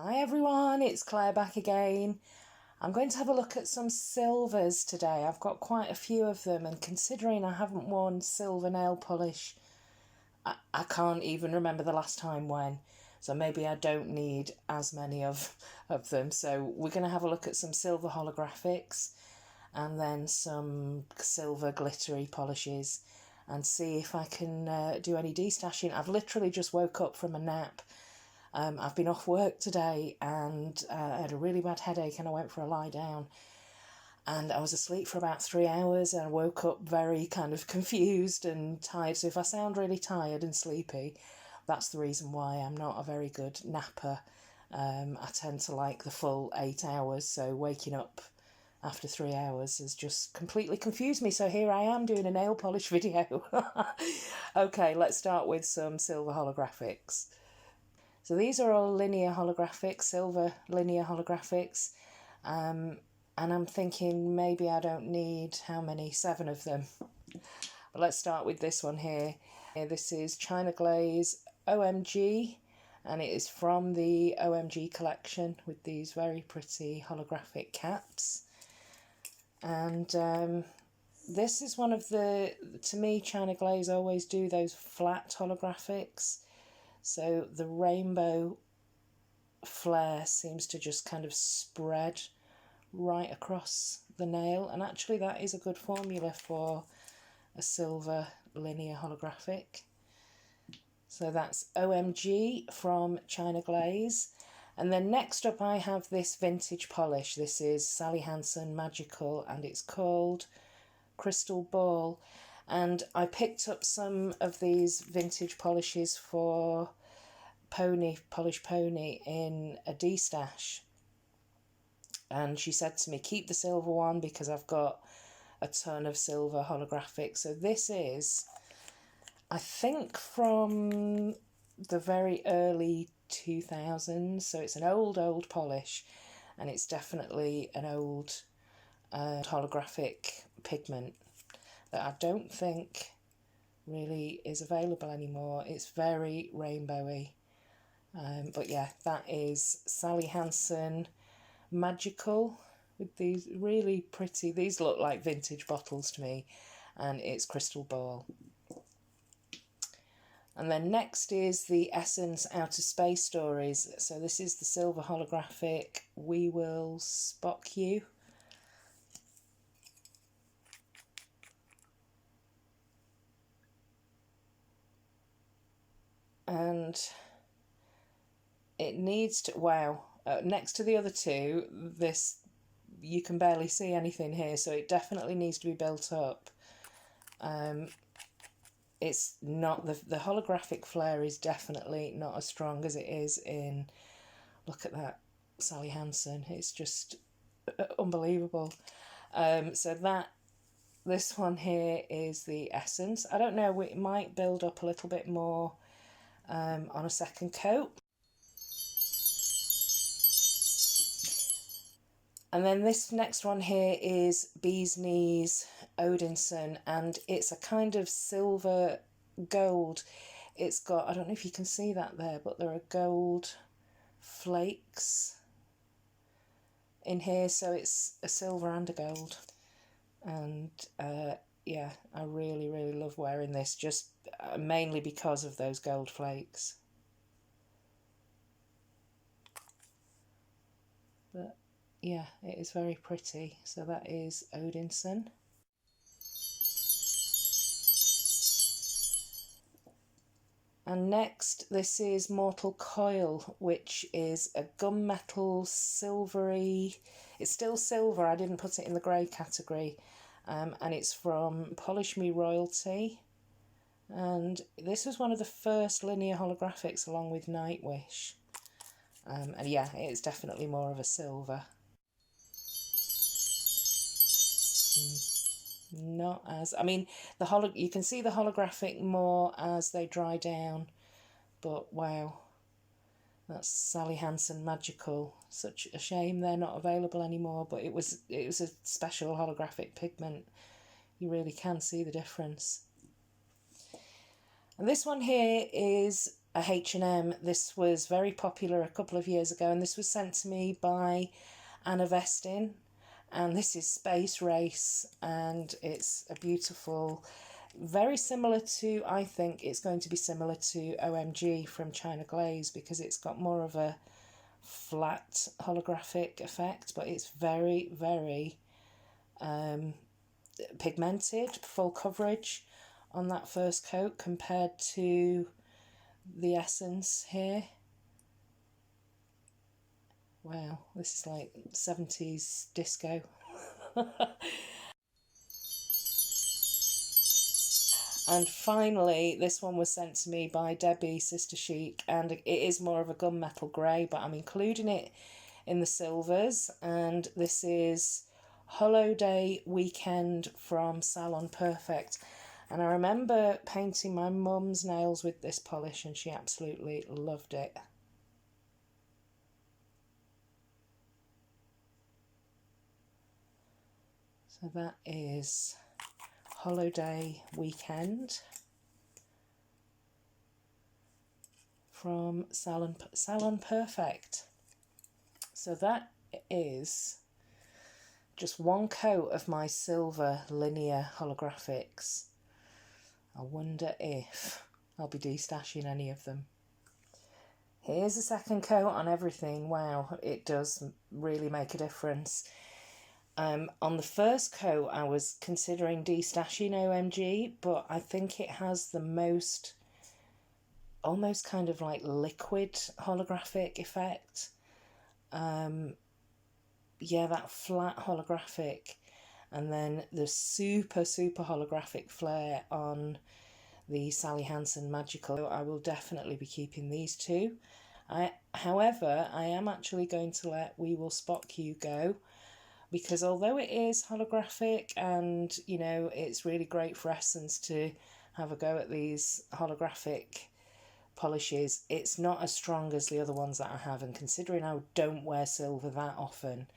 Hi everyone, it's Claire back again. I'm going to have a look at some silvers today. I've got quite a few of them, and considering I haven't worn silver nail polish, I can't even remember the last time when. So maybe I don't need as many of them. So we're going to have a look at some silver holographics and then some silver glittery polishes and see if I can do any destashing. I've literally just woke up from a nap. I've been off work today and I had a really bad headache and I went for a lie down and I was asleep for about 3 hours and I woke up very kind of confused and tired. So if I sound really tired and sleepy, that's the reason why. I'm not a very good napper. I tend to like the full 8 hours, so waking up after 3 hours has just completely confused me. So here I am doing a nail polish video. Okay, let's start with some silver holographics. So these are all linear holographics, silver linear holographics. And I'm thinking maybe I don't need, how many? 7 of them. But let's start with this one here. This is China Glaze OMG, and it is from the OMG collection with these very pretty holographic caps. And this is one of the, to me, China Glaze always do those flat holographics. So the rainbow flare seems to just kind of spread right across the nail, and actually that is a good formula for a silver linear holographic. So that's OMG from China Glaze. And then next up I have this vintage polish. This is Sally Hansen Magical and it's called Crystal Ball. And I picked up some of these vintage polishes for Polish Pony in a Destash. And she said to me, keep the silver one because I've got a ton of silver holographics. So this is, I think, from the very early 2000s. So it's an old polish, and it's definitely an old holographic pigment that I don't think really is available anymore. It's very rainbowy. But yeah, that is Sally Hansen Magical with these really pretty, these look like vintage bottles to me, and it's Crystal Ball. And then next is the Essence Outer Space Stories. So this is the silver holographic We Will Spock You. And it needs to, wow, next to the other two, this, you can barely see anything here, so it definitely needs to be built up. It's not, the holographic flare is definitely not as strong as it is in, look at that, Sally Hansen. It's just unbelievable. So that, this one here is the Essence. I don't know, it might build up a little bit more on a second coat. And then this next one here is Bee's Knees Odinson, and it's a kind of silver gold. It's got, I don't know if you can see that there, but there are gold flakes in here, so it's a silver and a gold. And yeah, I really love wearing this, just mainly because of those gold flakes. But yeah, it is very pretty. So that is Odinson. And next, this is Mortal Coil, which is a gunmetal silvery, it's still silver, I didn't put it in the grey category, and it's from Polish Me Royalty. And this was one of the first linear holographics along with Nightwish. And yeah, it's definitely more of a silver. Not as, I mean, you can see the holographic more as they dry down, but wow, that's Sally Hansen Magical. Such a shame they're not available anymore, but it was a special holographic pigment. You really can see the difference. And this one here is a H&M. This was very popular a couple of years ago, and this was sent to me by Anna Vestin, and this is Space Race, and it's a beautiful, very similar to, I think it's going to be similar to OMG from China Glaze, because it's got more of a flat holographic effect, but it's very, very pigmented, full coverage on that first coat compared to the Essence here. Wow, this is like 70s disco. And finally, this one was sent to me by Debbie, Sister Chic, and it is more of a gunmetal grey, but I'm including it in the silvers. And this is Holiday Weekend from Salon Perfect. And I remember painting my mum's nails with this polish, and she absolutely loved it. So that is Holiday Weekend from Salon Perfect. So that is just one coat of my silver linear holographics. I wonder if I'll be destashing any of them. Here's the second coat on everything. Wow, it does really make a difference. On the first coat, I was considering destashing OMG, but I think it has the most, almost kind of like liquid holographic effect. Yeah, that flat holographic, and then the super, super holographic flare on the Sally Hansen Magical. I will definitely be keeping these two. However, I am actually going to let We Will Spot You go, because although it is holographic and, you know, it's really great for Essence to have a go at these holographic polishes, it's not as strong as the other ones that I have, and considering I don't wear silver that often,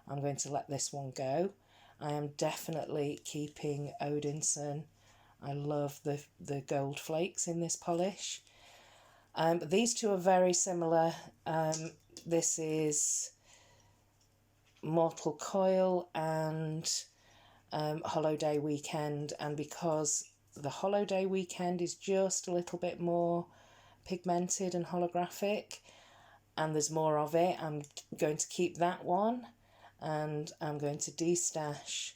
I'm going to let this one go. I am definitely keeping Odinson. I love the gold flakes in this polish. These two are very similar. This is Mortal Coil and Holiday Weekend, and because the Holiday Weekend is just a little bit more pigmented and holographic, and there's more of it, I'm going to keep that one, and I'm going to destash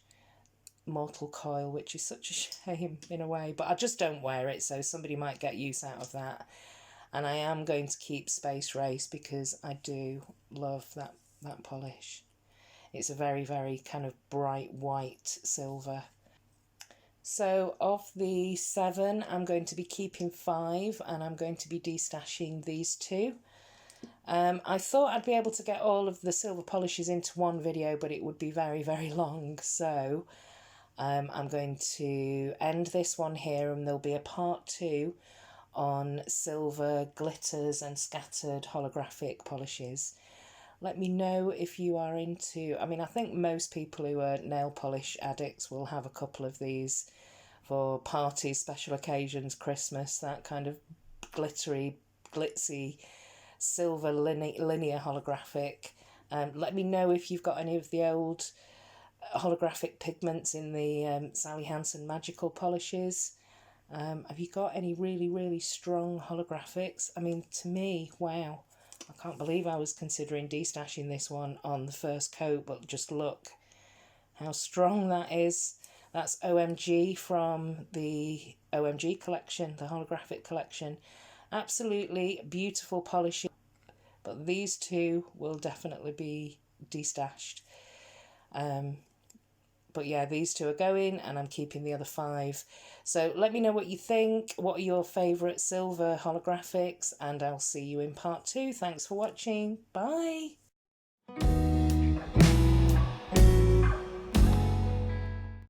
Mortal Coil, which is such a shame in a way, but I just don't wear it, so somebody might get use out of that. And I am going to keep Space Race because I do love that polish. It's a very, very kind of bright white silver. So of the 7, I'm going to be keeping 5, and I'm going to be destashing these 2. I thought I'd be able to get all of the silver polishes into one video, but it would be very, very long. So I'm going to end this one here, and there'll be a part 2 on silver glitters and scattered holographic polishes. Let me know if you are into, I mean, I think most people who are nail polish addicts will have a couple of these for parties, special occasions, Christmas, that kind of glittery, glitzy, silver linear holographic. Let me know if you've got any of the old holographic pigments in the Sally Hansen Magical polishes. Have you got any really, really strong holographics? I mean, to me, wow. I can't believe I was considering destashing this one on the first coat, but just look how strong that is. That's OMG from the OMG collection, the holographic collection. Absolutely beautiful polishing, but these 2 will definitely be destashed. But yeah, these 2 are going, and I'm keeping the other 5. So let me know what you think. What are your favourite silver holographics? And I'll see you in part 2. Thanks for watching. Bye.